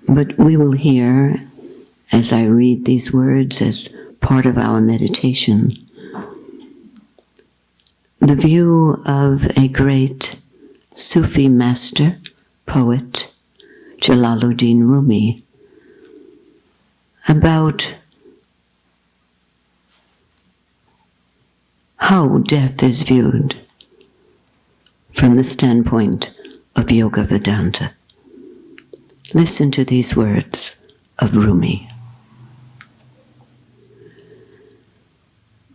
But we will hear, as I read these words as part of our meditation, the view of a great Sufi master, poet, Jalaluddin Rumi, about how death is viewed from the standpoint of Yoga Vedanta. Listen to these words of Rumi.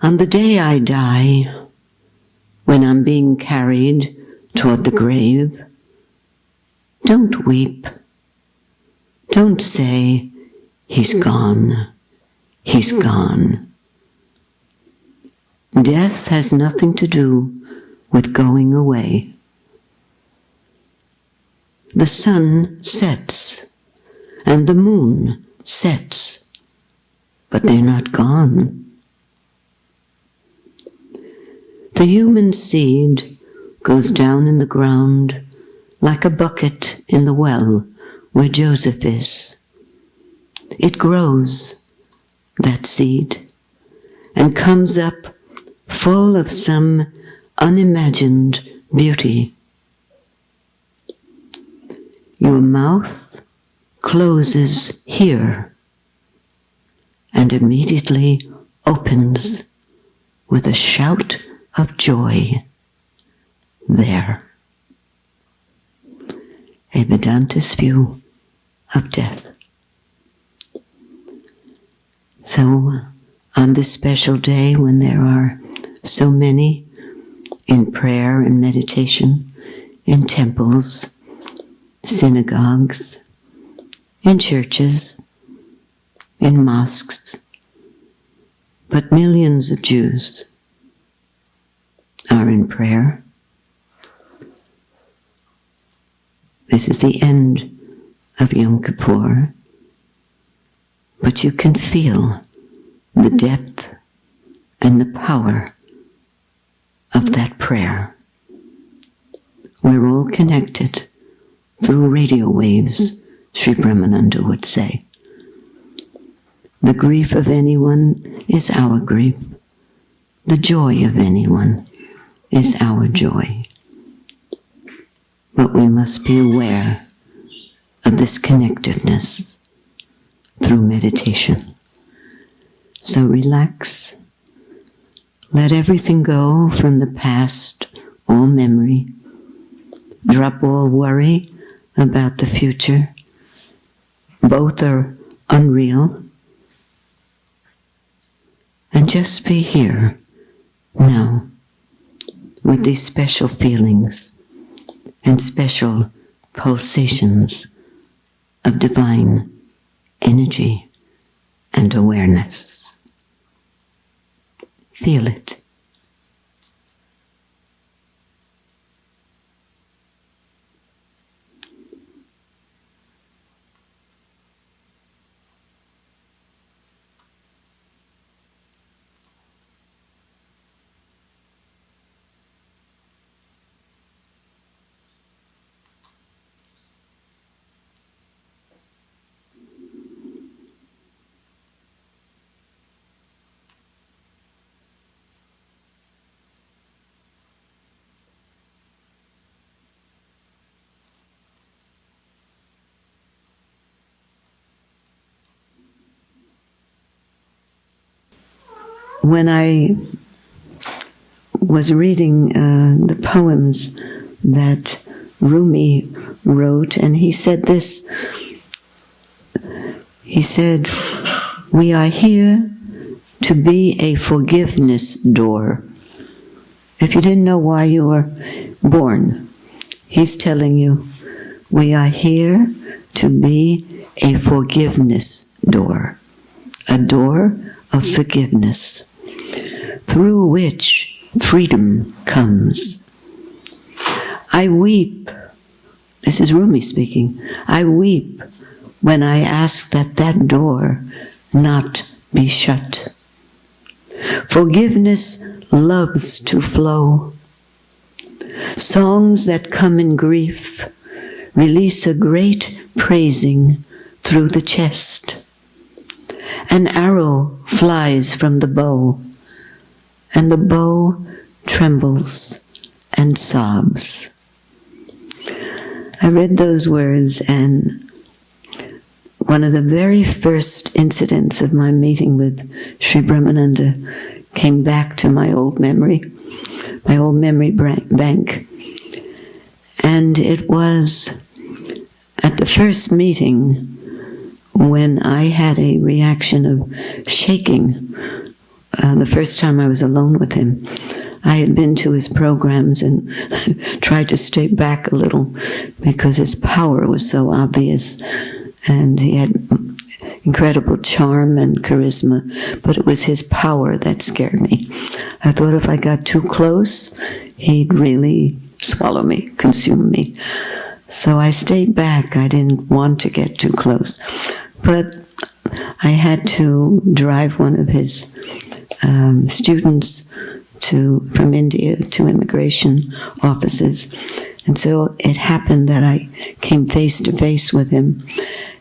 On the day I die, when I'm being carried toward the grave, don't weep. Don't say, he's gone, he's gone. Death has nothing to do with going away. The sun sets and the moon sets, but they're not gone. The human seed goes down in the ground like a bucket in the well where Joseph is. It grows, that seed, and comes up full of some unimagined beauty. Your mouth closes here and immediately opens with a shout of joy there. A Vedantist view of death. So, on this special day when there are so many in prayer and meditation, in temples, synagogues, in churches, in mosques, but millions of Jews are in prayer. This is the end of Yom Kippur, but you can feel the depth and the power of that prayer. We're all connected through radio waves, Sri Brahmananda would say. The grief of anyone is our grief. The joy of anyone is our joy. But we must be aware of this connectiveness through meditation. So relax. Let everything go from the past, all memory. Drop all worry about the future. Both are unreal. And just be here, now, with these special feelings and special pulsations of divine energy and awareness. Feel it. When I was reading the poems that Rumi wrote, and he said this, he said, "We are here to be a forgiveness door." If you didn't know why you were born, he's telling you, we are here to be a forgiveness door, a door of forgiveness, through which freedom comes. I weep, this is Rumi speaking, I weep when I ask that that door not be shut. Forgiveness loves to flow. Songs that come in grief release a great praising through the chest. An arrow flies from the bow, and the bow trembles and sobs. I read those words, and one of the very first incidents of my meeting with Sri Brahmananda came back to my old memory bank. And it was at the first meeting when I had a reaction of shaking. The first time I was alone with him, I had been to his programs and tried to stay back a little because his power was so obvious, and he had incredible charm and charisma, but it was his power that scared me. I thought if I got too close, he'd really swallow me, consume me. So I stayed back. I didn't want to get too close. But I had to drive one of his students from India to immigration offices. And so it happened that I came face to face with him.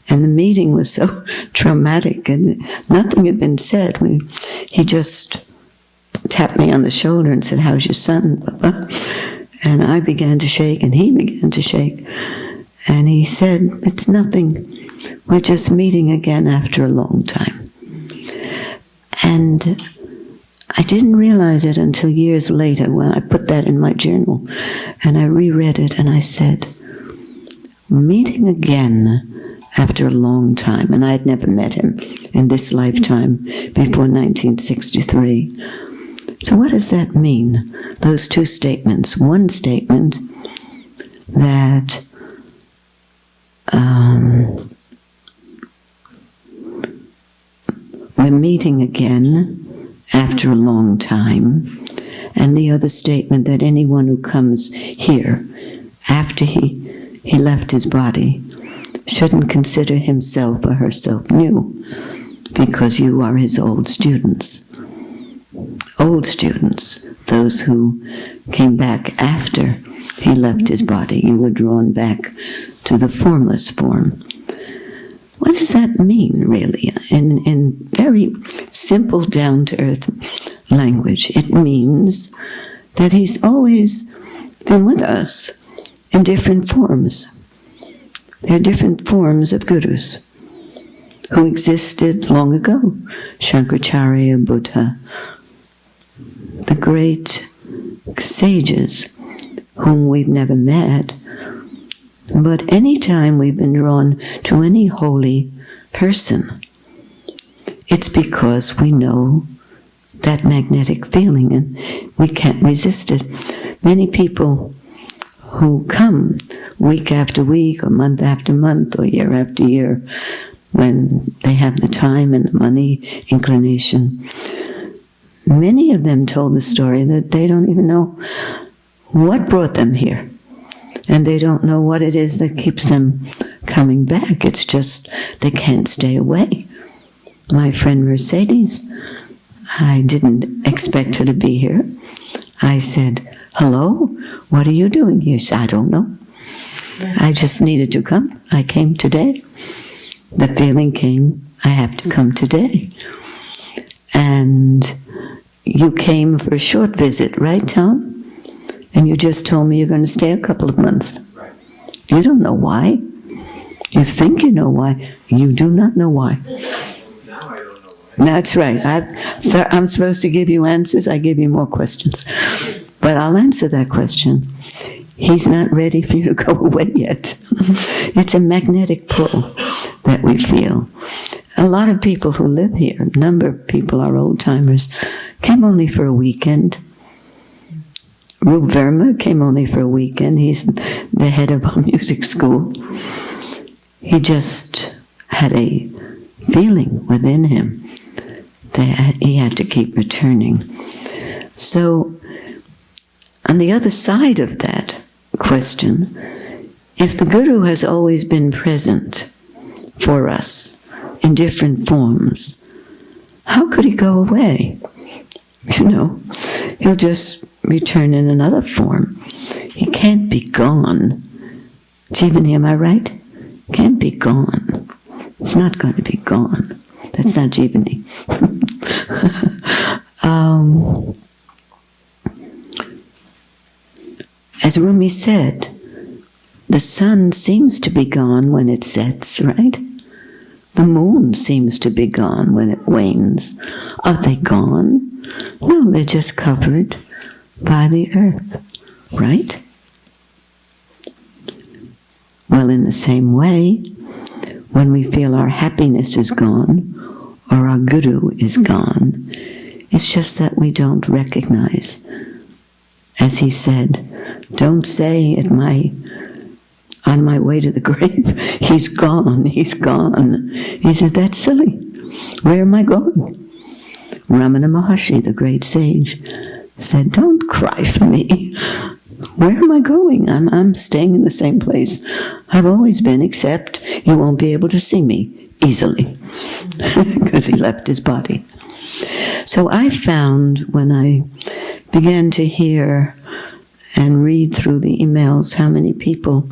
And the meeting was so traumatic, and nothing had been said. He just tapped me on the shoulder and said, "How's your son?" And I began to shake, and he began to shake. And he said, "It's nothing. We're just meeting again after a long time." And I didn't realize it until years later when I put that in my journal. And I reread it, and I said, "Meeting again after a long time." And I had never met him in this lifetime before 1963. So what does that mean? Those two statements. One statement that we're meeting again after a long time, and the other statement that anyone who comes here after he left his body shouldn't consider himself or herself new, because you are his old students. Old students, those who came back after he left his body. You were drawn back to the formless form. What does that mean, really? In very simple, down-to-earth language, it means that he's always been with us in different forms. There are different forms of gurus who existed long ago. Shankaracharya, Buddha, the great sages whom we've never met. But any time we've been drawn to any holy person, it's because we know that magnetic feeling and we can't resist it. Many people who come week after week or month after month or year after year, when they have the time and the money, inclination, many of them told the story that they don't even know what brought them here. And they don't know what it is that keeps them coming back. It's just they can't stay away. My friend Mercedes, I didn't expect her to be here. I said, "Hello, what are you doing here?" She said, "I don't know. I just needed to come. I came today." The feeling came, I have to come today. And you came for a short visit, right, Tom? And you just told me you're going to stay a couple of months. You don't know why. You think you know why. You do not know why. Now I don't know why. That's right. I'm supposed to give you answers. I give you more questions. But I'll answer that question. He's not ready for you to go away yet. It's a magnetic pull that we feel. A lot of people who live here, a number of people, are old-timers, came only for a weekend. Rube Verma came only for a weekend. He's the head of a music school. He just had a feeling within him that he had to keep returning. So, on the other side of that question, if the Guru has always been present for us in different forms, how could he go away? You know, he'll just return in another form. He can't be gone. Jeevani, am I right? Can't be gone. It's not going to be gone. That's not Jivani. As Rumi said, the sun seems to be gone when it sets, right? The moon seems to be gone when it wanes. Are they gone? No, they're just covered by the earth, right? Well, in the same way, when we feel our happiness is gone, or our guru is gone, it's just that we don't recognize. As he said, don't say on my way to the grave, he's gone, he's gone. He said, that's silly. Where am I going? Ramana Maharshi, the great sage, said, don't cry for me. Where am I going? I'm staying in the same place I've always been, except you won't be able to see me easily, because he left his body. So I found when I began to hear and read through the emails how many people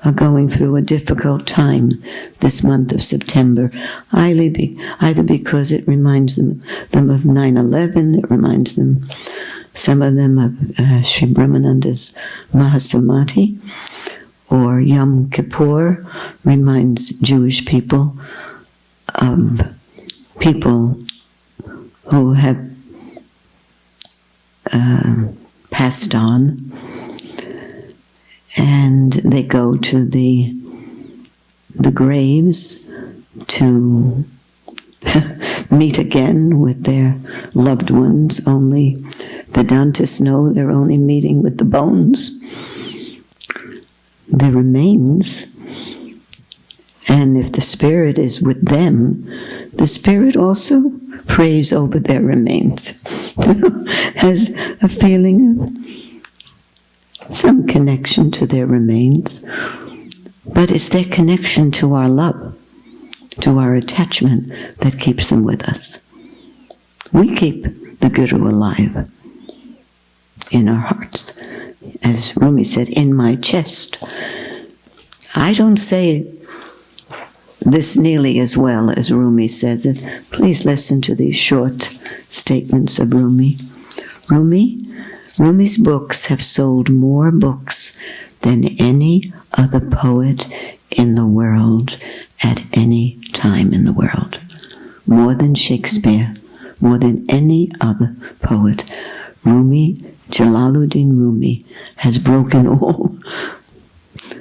are going through a difficult time this month of September, either because it reminds them of 9/11, it reminds them, some of them, of Sri Brahmananda's Mahasamadhi, or Yom Kippur reminds Jewish people of people who have passed on, and they go to the graves to meet again with their loved ones. Only Vedantists know they're only meeting with the bones, the remains. And if the spirit is with them, the spirit also prays over their remains. Has a feeling of some connection to their remains. But it's their connection to our love, to our attachment, that keeps them with us. We keep the Guru alive in our hearts. As Rumi said, in my chest. I don't say this nearly as well as Rumi says it. Please listen to these short statements of Rumi. Rumi's books have sold more books than any other poet in the world at any time in the world. More than Shakespeare, more than any other poet. Rumi, Jalaluddin Rumi, has broken all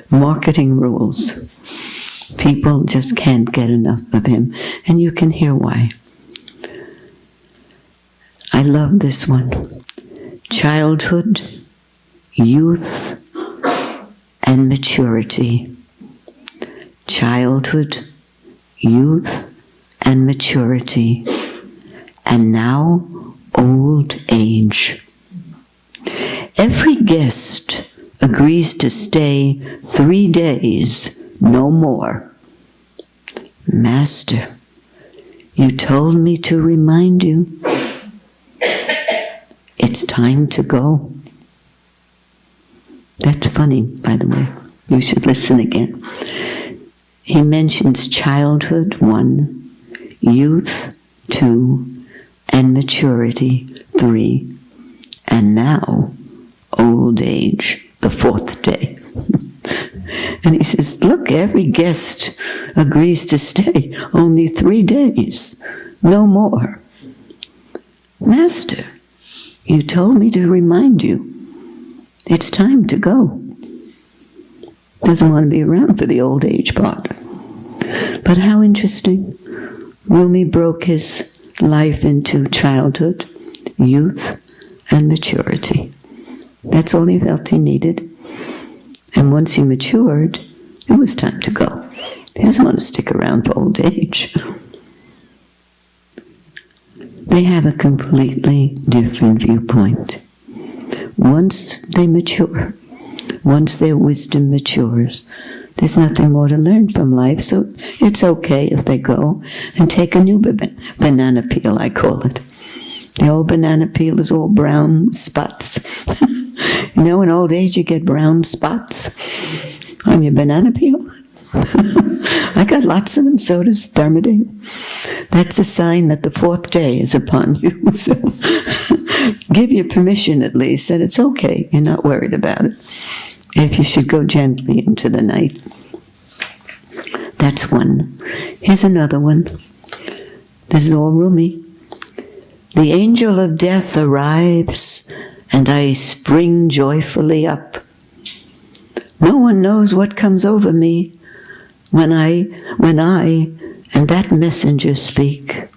marketing rules. People just can't get enough of him, and you can hear why. I love this one. Childhood, youth, and maturity. Childhood, youth, and maturity. And now, old age. Every guest agrees to stay 3 days, no more. Master, you told me to remind you. It's time to go. That's funny, by the way. You should listen again. He mentions childhood, 1, youth, 2, and maturity, 3, and now old age, the 4th day. And he says, look, every guest agrees to stay only 3 days, no more. Master, you told me to remind you. It's time to go. Doesn't want to be around for the old age part. But how interesting. Rumi broke his life into childhood, youth, and maturity. That's all he felt he needed. And once he matured, it was time to go. He doesn't want to stick around for old age. They have a completely different viewpoint. Once they mature, once their wisdom matures, there's nothing more to learn from life, so it's okay if they go and take a new banana peel, I call it. The old banana peel is all brown spots. You know, in old age you get brown spots on your banana peel. I got lots of them, so does Thermidor. That's a sign that the fourth day is upon you. So give you permission at least that it's okay. You're not worried about it. If you should go gently into the night. That's one. Here's another one. This is all Rumi. The angel of death arrives, and I spring joyfully up. No one knows what comes over me when I and that messenger speak.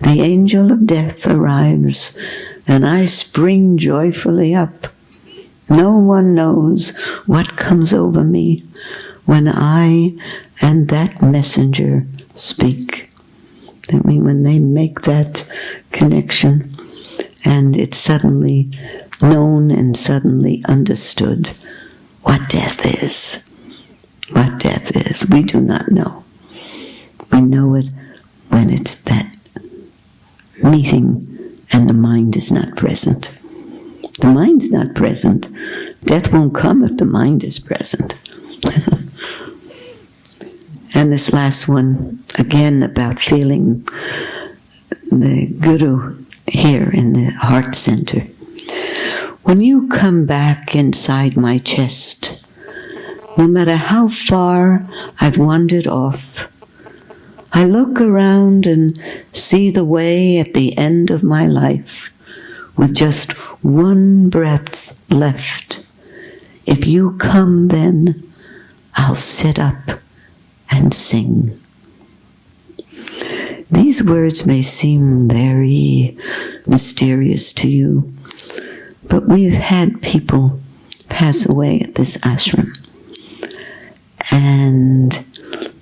The angel of death arrives, and I spring joyfully up. No one knows what comes over me when I and that messenger speak. I mean, when they make that connection, and it's suddenly known and suddenly understood what death is. What death is. We do not know. We know it when it's that meeting and the mind is not present. The mind's not present. Death won't come if the mind is present. And this last one, again, about feeling the Guru here in the heart center. When you come back inside my chest, no matter how far I've wandered off, I look around and see the way at the end of my life with just one breath left. If you come then, I'll sit up and sing. These words may seem very mysterious to you, but we've had people pass away at this ashram. And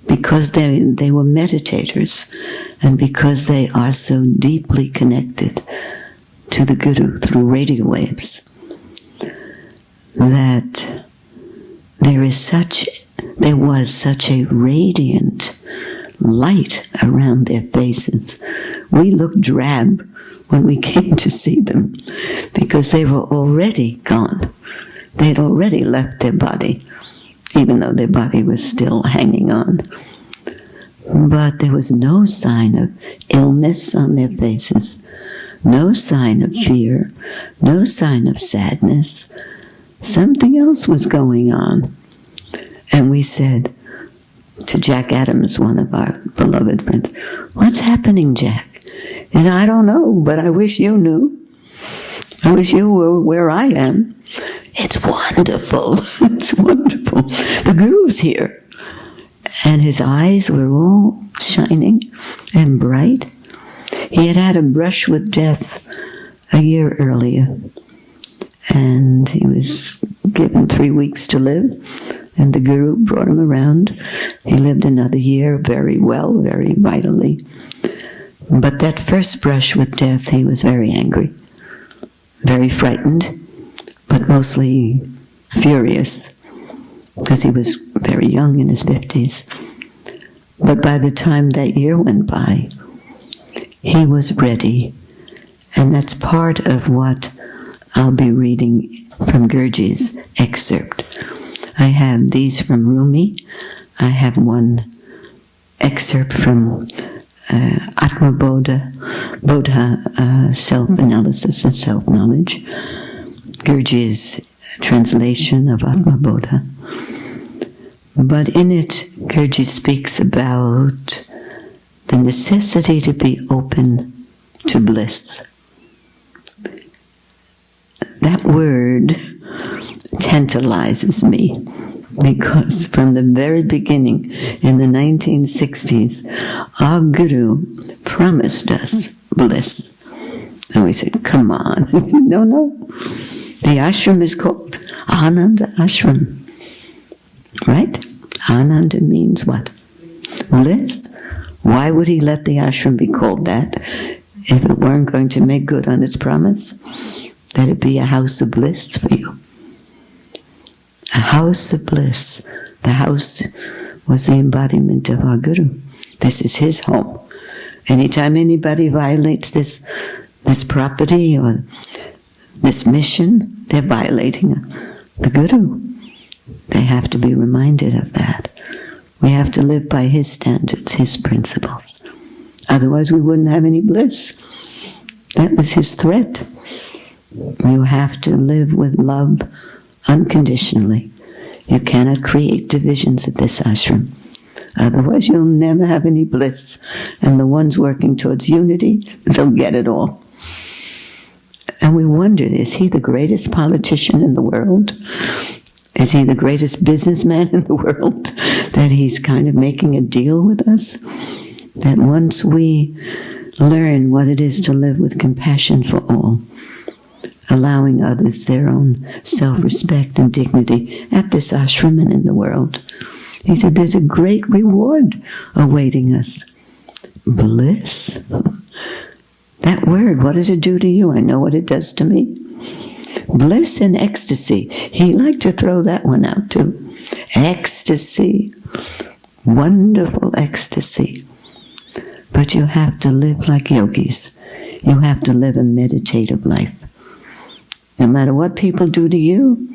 because they were meditators, and because they are so deeply connected to the Guru through radio waves, that there was such a radiant light around their faces. We looked drab when we came to see them because they were already gone. They had already left their body, even though their body was still hanging on. But there was no sign of illness on their faces, no sign of fear, no sign of sadness. Something else was going on. And we said to Jack Adams, one of our beloved friends, "What's happening, Jack?" He said, "I don't know, but I wish you knew. I wish you were where I am. It's wonderful. It's wonderful. The Guru's here." And his eyes were all shining and bright. He had had a brush with death a year earlier, and he was given 3 weeks to live, and the Guru brought him around. He lived another year very well, very vitally. But that first brush with death, he was very angry, very frightened, but mostly furious, because he was very young, in his 50s. But by the time that year went by, he was ready. And that's part of what I'll be reading from Gurji's excerpt. I have these from Rumi. I have one excerpt from Atma Bodha, self-analysis and self-knowledge. Gurji's translation of Atma Bodha. But in it, Gurji speaks about the necessity to be open to bliss. That word tantalizes me, because from the very beginning, in the 1960s, our Guru promised us bliss. And we said, come on. No. The ashram is called Ananda Ashram. Right? Ananda means what? Bliss. Why would he let the ashram be called that if it weren't going to make good on its promise? That it be a house of bliss for you. A house of bliss. The house was the embodiment of our Guru. This is his home. Anytime anybody violates this property or this mission, they're violating the Guru. They have to be reminded of that. We have to live by His standards, His principles. Otherwise we wouldn't have any bliss. That was His threat. You have to live with love unconditionally. You cannot create divisions at this ashram. Otherwise you'll never have any bliss. And the ones working towards unity, they'll get it all. And we wondered, is he the greatest politician in the world? Is he the greatest businessman in the world? That he's kind of making a deal with us? That once we learn what it is to live with compassion for all, allowing others their own self-respect and dignity at this ashram and in the world, he said there's a great reward awaiting us. Bliss. That word, what does it do to you? I know what it does to me. Bliss and ecstasy. He liked to throw that one out too. Ecstasy. Wonderful ecstasy. But you have to live like yogis. You have to live a meditative life. No matter what people do to you,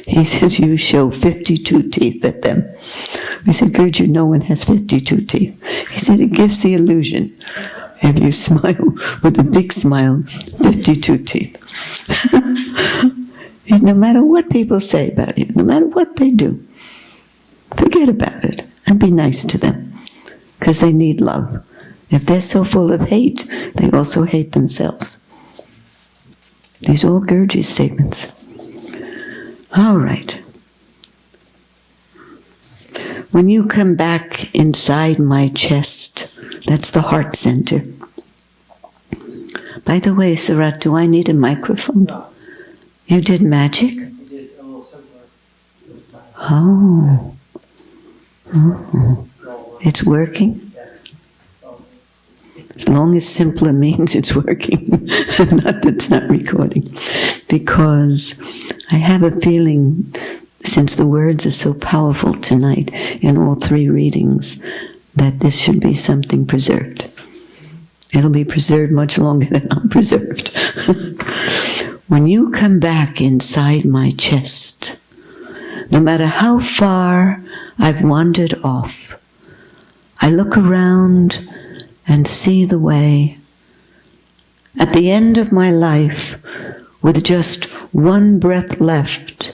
he says you show 52 teeth at them. We said, Gurju, no one has 52 teeth. He said, it gives the illusion. If you smile with a big smile, 52 teeth. No matter what people say about you, no matter what they do, forget about it and be nice to them, because they need love. If they're so full of hate, they also hate themselves. These are all Gurji's statements. All right. When you come back inside my chest, that's the heart center. By the way, Sarat, do I need a microphone? No. You did magic? You did a little simpler. Oh. Oh. It's working? As long as simpler means it's working, not that it's not recording. Because I have a feeling, since the words are so powerful tonight in all three readings, that this should be something preserved. It'll be preserved much longer than I'm preserved. When you come back inside my chest, no matter how far I've wandered off, I look around and see the way. At the end of my life, with just one breath left,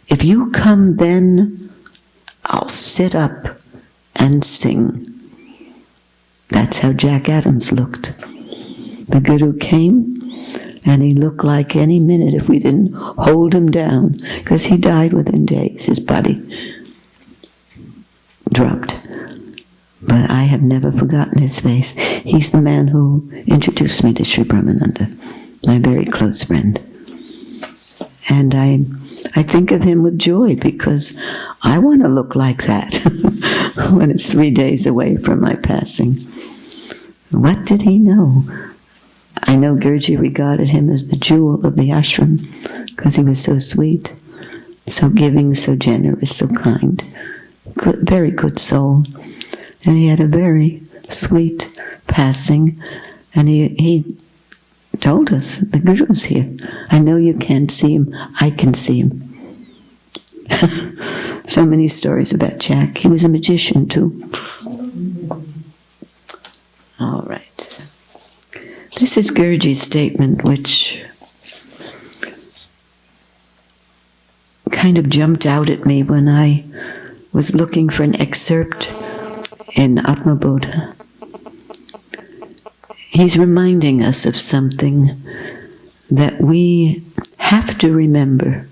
if you come then, I'll sit up and sing. That's how Jack Adams looked. The Guru came, and he looked like any minute if we didn't hold him down, because he died within days. His body dropped. But I have never forgotten his face. He's the man who introduced me to Sri Brahmananda, my very close friend. And I think of him with joy, because I want to look like that when it's 3 days away from my passing. What did he know? I know Gurji regarded him as the jewel of the ashram, because he was so sweet, so giving, so generous, so kind. Good, very good soul. And he had a very sweet passing, and he told us, the Guru's here. I know you can't see him, I can see him. So many stories about Jack. He was a magician too. All right. This is Gurji's statement, which kind of jumped out at me when I was looking for an excerpt in Atmabodha. He's reminding us of something that we have to remember,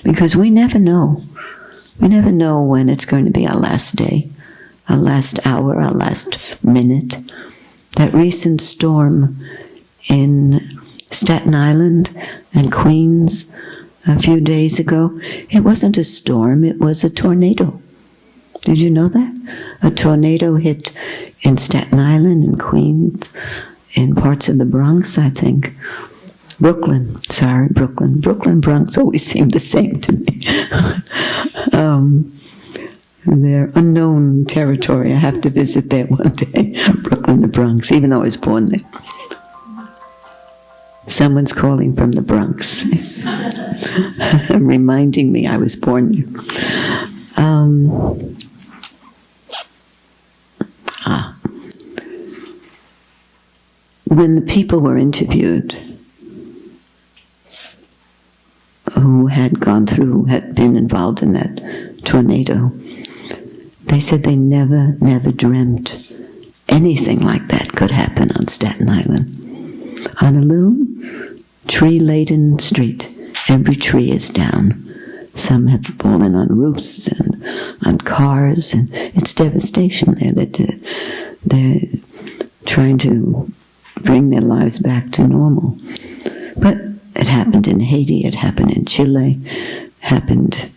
because we never know. We never know when it's going to be our last day, our last hour, our last minute. That recent storm in Staten Island and Queens a few days ago, it wasn't a storm, it was a tornado. Did you know that? A tornado hit in Staten Island and Queens, in parts of the Bronx, I think. Brooklyn, Bronx always seem the same to me. They're unknown territory. I have to visit there one day. Brooklyn, the Bronx, even though I was born there. Someone's calling from the Bronx, reminding me I was born there. when the people were interviewed who had gone through, had been involved in that tornado, they said they never dreamt anything like that could happen on Staten Island. On a little tree-laden street, every tree is down. Some have fallen on roofs and on cars, and it's devastation there. They're trying to bring their lives back to normal. But it happened in Haiti, it happened in Chile, happened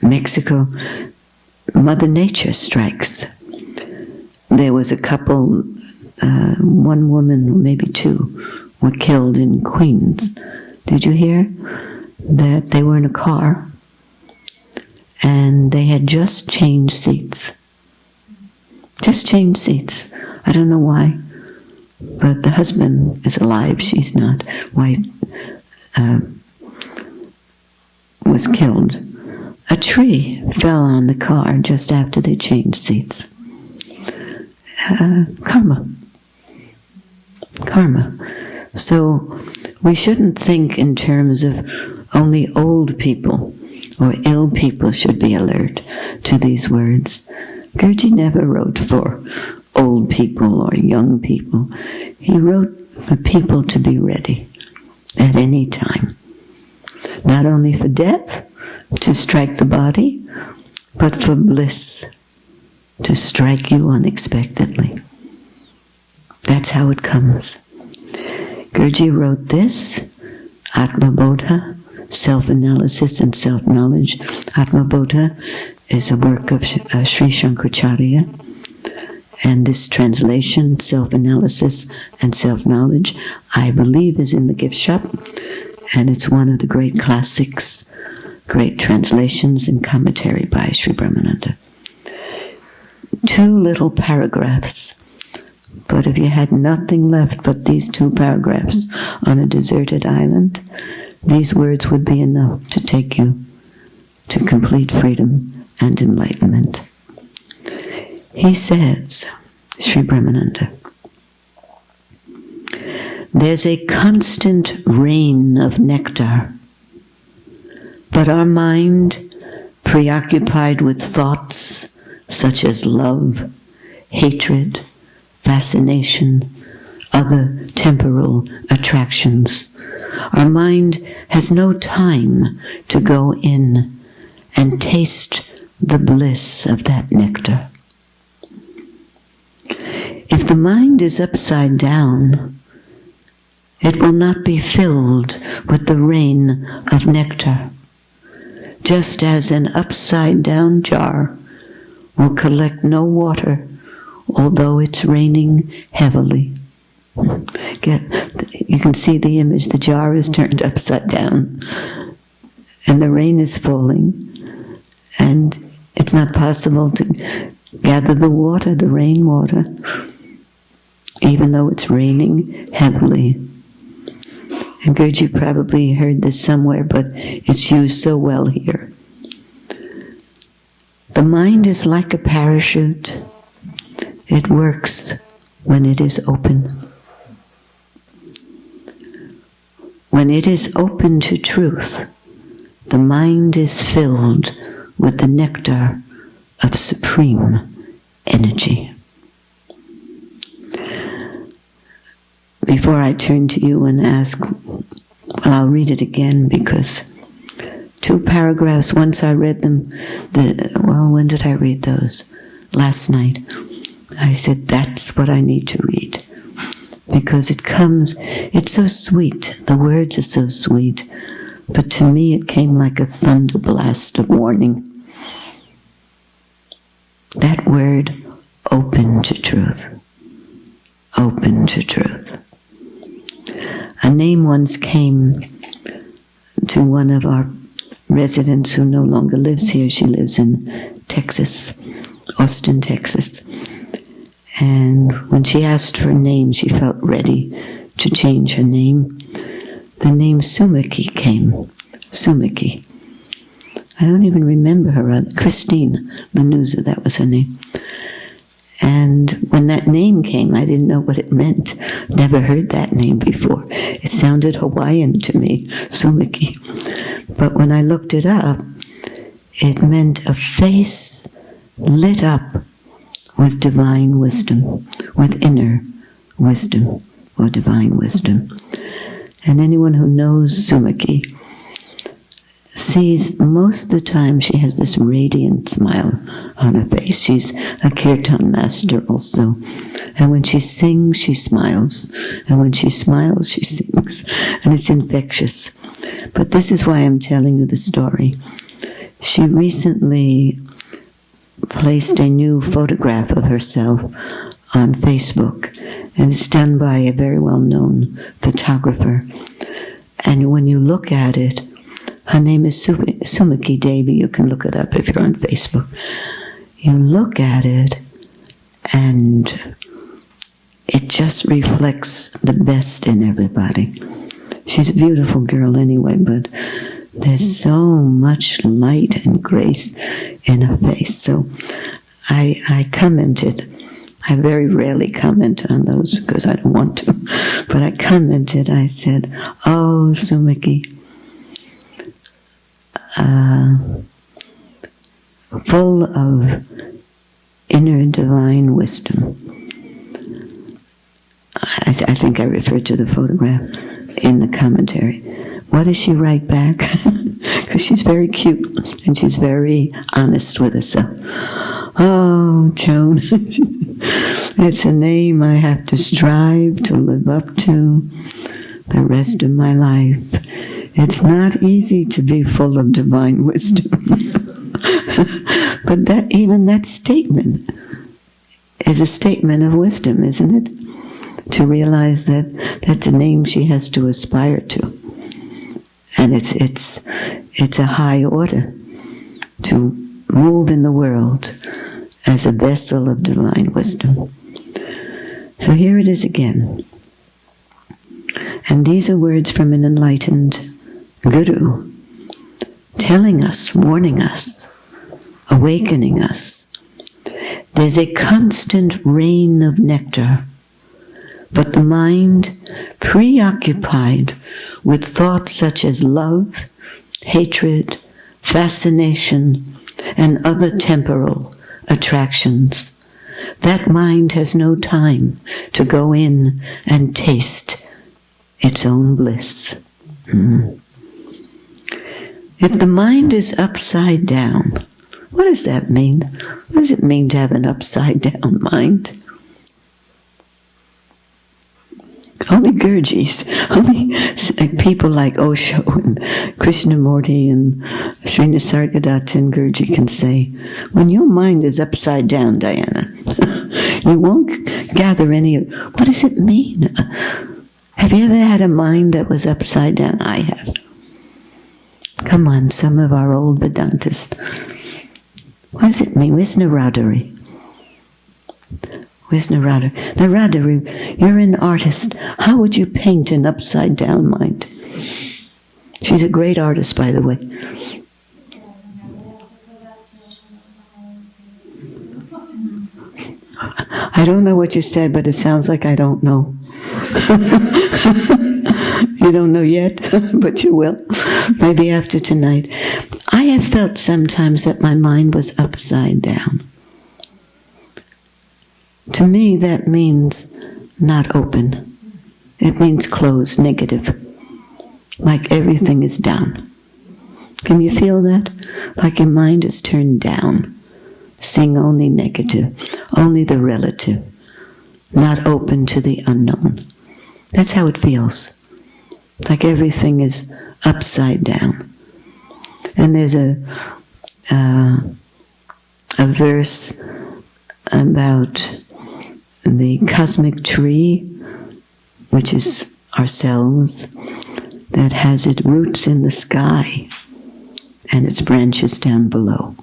Mexico. Mother Nature strikes. There was a couple, one woman, maybe two, were killed in Queens. Did you hear that they were in a car and they had just changed seats? Just changed seats. I don't know why, but the husband is alive, she's not. Wife was killed. A tree fell on the car just after they changed seats. Karma. So we shouldn't think in terms of only old people or ill people should be alert to these words. Gurdjieff never wrote for old people or young people. He wrote for people to be ready at any time. Not only for death, to strike the body, but for bliss, to strike you unexpectedly. That's how it comes. Gurdjieff wrote this, Atma Bodha, self-analysis and self-knowledge. Atma Bodha is a work of Sri Shankaracharya, and this translation, self-analysis and self-knowledge, I believe is in the gift shop, and it's one of the great classics, great translations and commentary by Sri Brahmananda. 2 little paragraphs, but if you had nothing left but these 2 paragraphs on a deserted island, these words would be enough to take you to complete freedom and enlightenment. He says, Sri Brahmananda, there's a constant rain of nectar, but our mind, preoccupied with thoughts such as love, hatred, fascination, other temporal attractions, our mind has no time to go in and taste the bliss of that nectar. If the mind is upside down, it will not be filled with the rain of nectar, just as an upside-down jar will collect no water, although it's raining heavily. You can see the image. The jar is turned upside down, and the rain is falling, and it's not possible to gather the water, the rainwater, even though it's raining heavily. And Gurdjieff probably heard this somewhere, but it's used so well here. The mind is like a parachute. It works when it is open. When it is open to truth, the mind is filled with the nectar of supreme energy. Before I turn to you and ask, well, I'll read it again because 2 paragraphs, once I read them, when did I read those? Last night. I said, that's what I need to read. Because it's so sweet. The words are so sweet. But to me, it came like a thunder blast of warning. That word, open to truth. Open to truth. A name once came to one of our residents who no longer lives here. She lives in Texas, Austin, Texas. And when she asked for a name, she felt ready to change her name. The name Sumiki came. Sumiki. I don't even remember her other. Christine Lanuza, that was her name. And when that name came, I didn't know what it meant. Never heard that name before. It sounded Hawaiian to me, Sumiki. But when I looked it up, it meant a face lit up with divine wisdom, with inner wisdom or divine wisdom. And anyone who knows Sumiki sees most of the time she has this radiant smile on her face. She's a kirtan master also. And when she sings, she smiles. And when she smiles, she sings. And it's infectious. But this is why I'm telling you the story. She recently placed a new photograph of herself on Facebook. And it's done by a very well-known photographer. And when you look at it, her name is Sumiki Devi. You can look it up if you're on Facebook. You look at it, and it just reflects the best in everybody. She's a beautiful girl anyway, but there's so much light and grace in her face. So I commented. I very rarely comment on those because I don't want to. But I commented. I said, "Oh, Sumiki, full of inner divine wisdom." I think I referred to the photograph in the commentary. What does she write back? Because she's very cute and she's very honest with herself. "Oh, Joan, it's a name I have to strive to live up to the rest of my life. It's not easy to be full of divine wisdom." But even that statement is a statement of wisdom, isn't it? To realize that that's a name she has to aspire to. And it's a high order to move in the world as a vessel of divine wisdom. So here it is again. And these are words from an enlightened guru, telling us, warning us, awakening us. There's a constant rain of nectar, but the mind, preoccupied with thoughts such as love, hatred, fascination, and other temporal attractions, that mind has no time to go in and taste its own bliss. If the mind is upside down, what does that mean? What does it mean to have an upside down mind? Only Gurjis, only people like Osho and Krishnamurti and Sri Nisargadatta and Gurji can say, when your mind is upside down, Diana, you won't gather any. What does it mean? Have you ever had a mind that was upside down? I have. Come on, some of our old Vedantists. What does it mean? Where's Naradari? Where's Narada? Naradari, you're an artist. How would you paint an upside down mind? She's a great artist, by the way. I don't know what you said, but it sounds like I don't know. You don't know yet, but you will. Maybe after tonight. I have felt sometimes that my mind was upside down. To me, that means not open. It means closed, negative. Like everything is down. Can you feel that? Like your mind is turned down. Seeing only negative, only the relative. Not open to the unknown. That's how it feels. Like everything is upside down. And there's a verse about the cosmic tree, which is ourselves, that has its roots in the sky and its branches down below.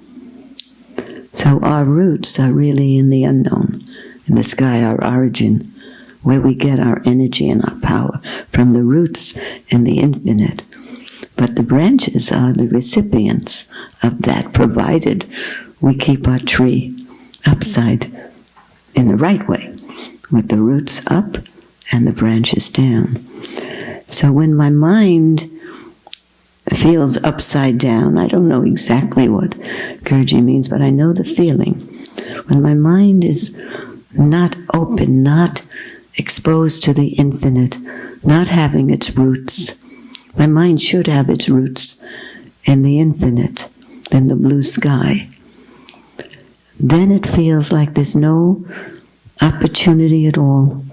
So our roots are really in the unknown, in the sky, our origin, where we get our energy and our power, from the roots in the infinite. But the branches are the recipients of that, provided we keep our tree upside in the right way, with the roots up and the branches down. So when my mind feels upside down, I don't know exactly what Gurji means, but I know the feeling. When my mind is not open, not exposed to the infinite, not having its roots, my mind should have its roots in the infinite, in the blue sky. Then it feels like there's no opportunity at all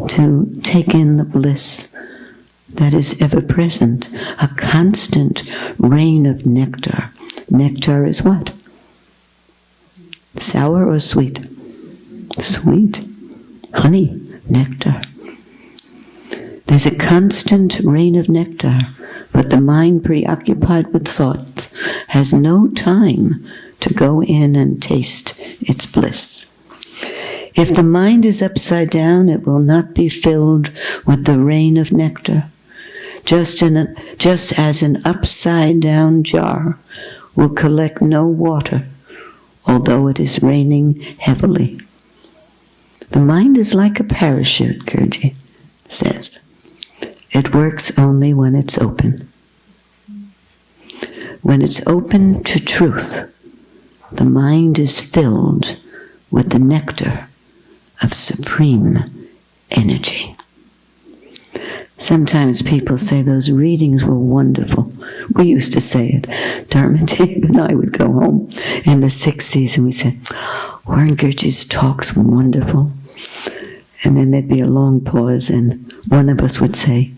to take in the bliss that is ever present, a constant rain of nectar. Nectar is what? Sour or sweet? Sweet. Honey, nectar. There's a constant rain of nectar, but the mind preoccupied with thoughts has no time to go in and taste its bliss. If the mind is upside down, it will not be filled with the rain of nectar. Just as an upside down jar will collect no water, although it is raining heavily. The mind is like a parachute, Gurji says. It works only when it's open. When it's open to truth, the mind is filled with the nectar of supreme energy. Sometimes people say those readings were wonderful. We used to say it. Dharmadev and I would go home in the 60s and we said, weren't Gurji's talks wonderful? And then there'd be a long pause and one of us would say,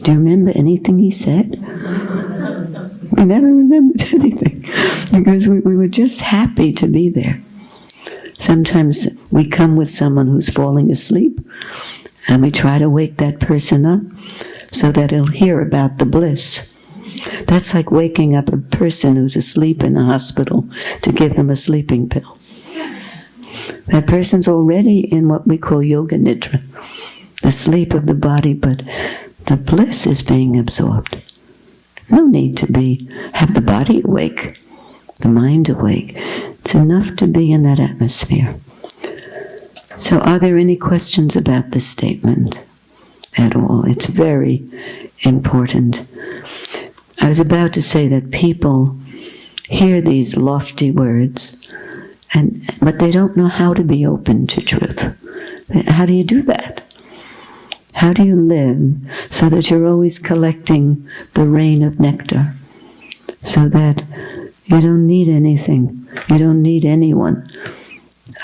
do you remember anything he said? We never remembered anything because we were just happy to be there. Sometimes we come with someone who's falling asleep and we try to wake that person up so that he'll hear about the bliss. That's like waking up a person who's asleep in a hospital to give them a sleeping pill. That person's already in what we call yoga nidra, the sleep of the body, but the bliss is being absorbed. No need to have the body awake, the mind awake. It's enough to be in that atmosphere. So are there any questions about this statement at all? It's very important. I was about to say that people hear these lofty words, but they don't know how to be open to truth. How do you do that? How do you live so that you're always collecting the rain of nectar, so that you don't need anything, you don't need anyone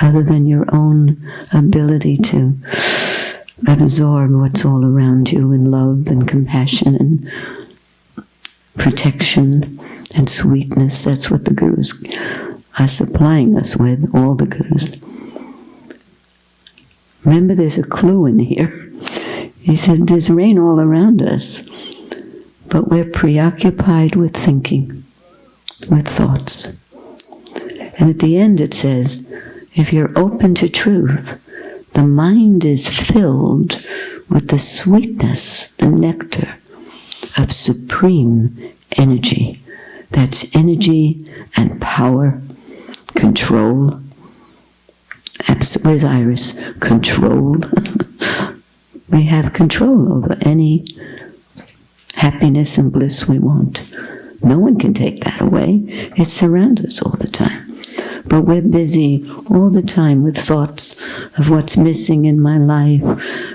other than your own ability to absorb what's all around you in love and compassion and protection and sweetness. That's what the gurus are supplying us with, all the gurus. Remember, there's a clue in here. He said there's rain all around us, but we're preoccupied with thinking, with thoughts. And at the end it says, if you're open to truth, the mind is filled with the sweetness, the nectar of supreme energy. That's energy and power, control. Where's Iris? Control. We have control over any happiness and bliss we want. No one can take that away. It surrounds us all the time. But we're busy all the time with thoughts of what's missing in my life,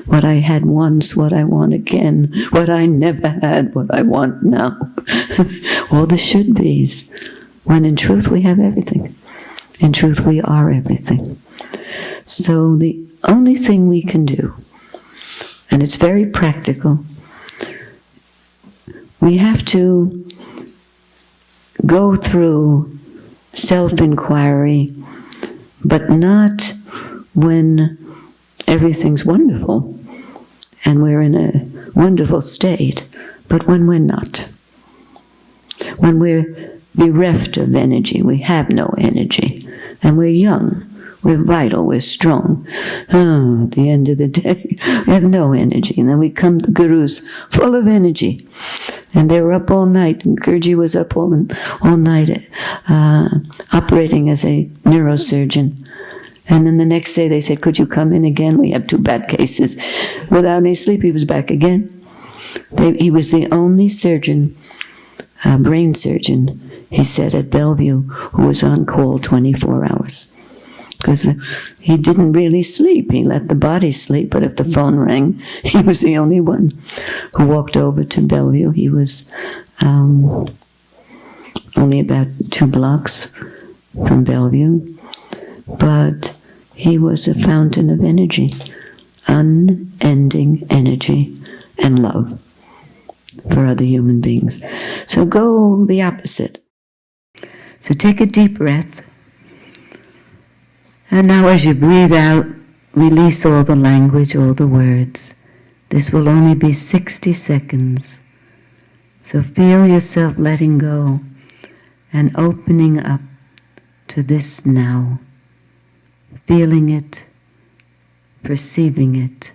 what I had once, what I want again, what I never had, what I want now. All the should-bes. When in truth we have everything. In truth we are everything. So the only thing we can do, and it's very practical, we have to go through self-inquiry, but not when everything's wonderful and we're in a wonderful state, but when we're not. When we're bereft of energy, we have no energy, and we're young, we're vital, we're strong. At the end of the day, we have no energy. And then we come to gurus full of energy. And they were up all night, and Gurji was up all night operating as a neurosurgeon. And then the next day they said, could you come in again? We have 2 bad cases. Without any sleep, he was back again. He was the only surgeon, brain surgeon, he said, at Bellevue, who was on call 24 hours. Because he didn't really sleep. He let the body sleep, but if the phone rang, he was the only one who walked over to Bellevue. He was only about 2 blocks from Bellevue, but he was a fountain of energy, unending energy and love for other human beings. So go the opposite. So take a deep breath. And now as you breathe out, release all the language, all the words. This will only be 60 seconds. So feel yourself letting go and opening up to this now. Feeling it, perceiving it,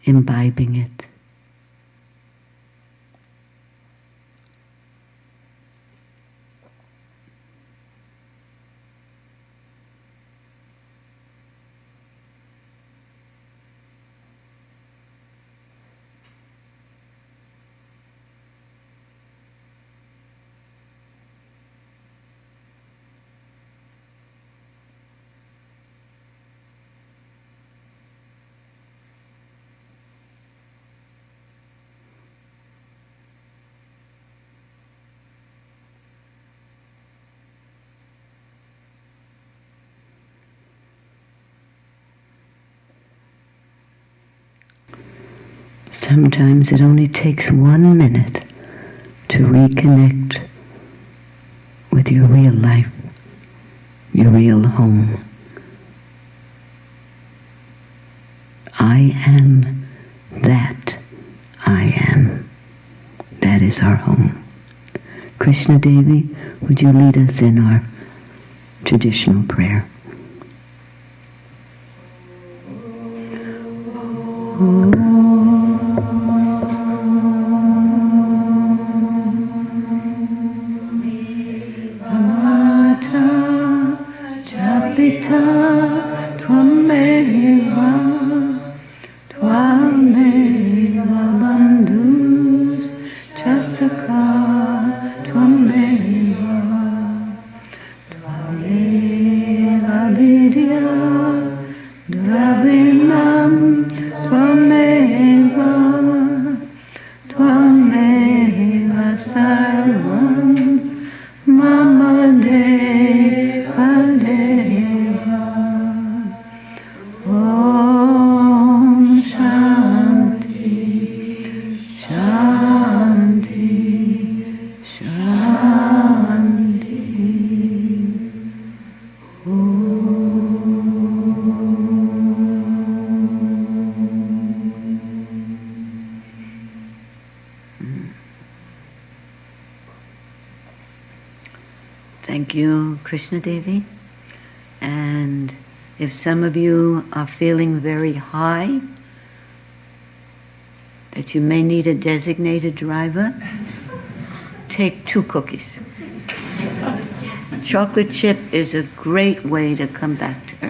imbibing it. Sometimes it only takes 1 minute to reconnect with your real life, your real home. I am that I am. That is our home. Krishna Devi, would you lead us in our traditional prayer? Thank you, Krishna Devi. And if some of you are feeling very high, that you may need a designated driver, take 2 cookies. Chocolate chip is a great way to come back to earth.